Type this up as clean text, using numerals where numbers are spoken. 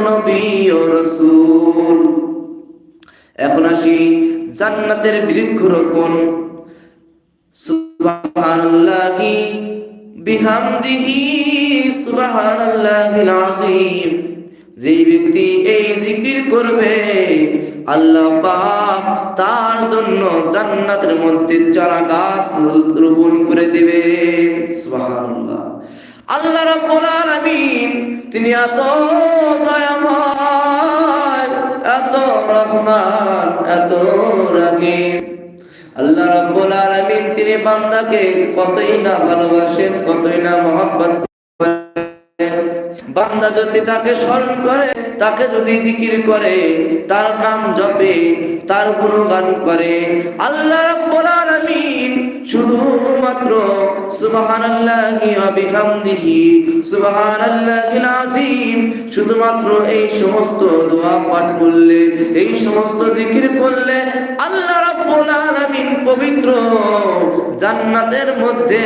নবী ও রাসূল। এখন আসি জান্নাতের বৃক্ষরোপণ। সুবহানাল্লাহি বিহামদিহি সুবহানাল্লাহিল আযীম। যেই ব্যক্তি এই জিকির করবে আল্লাহ পাক তার জন্য জান্নাতের মধ্যে চারা গাছ রোপণ করে দিবে। সুবহানাল্লাহ। আল্লাহ রাব্বুল আলামিন তিনি এত দয়াময়, এত রহমান, এত রহিম। আল্লাহ রাব্বুল আলামিন তিনি বান্দাকে কতই না ভালোবাসেন, কতই না মহব্বত করেন। বান্দা যদি তাকে স্মরণ করে, তাকে যদি জিকির করে, তার নাম জপে, তার গুণগান করে, আল্লাহ রাব্বুল আলামিন শুধুমাত্র সুবহানাল্লাহি ওয়া বিহামদিহি সুবহানাল্লাহিল আযীম শুধুমাত্র এই সমস্ত দোয়া পাঠ করলে, এই সমস্ত জিকির করলে আল্লাহ রাব্বুল আলামিন পবিত্র জান্নাতের মধ্যে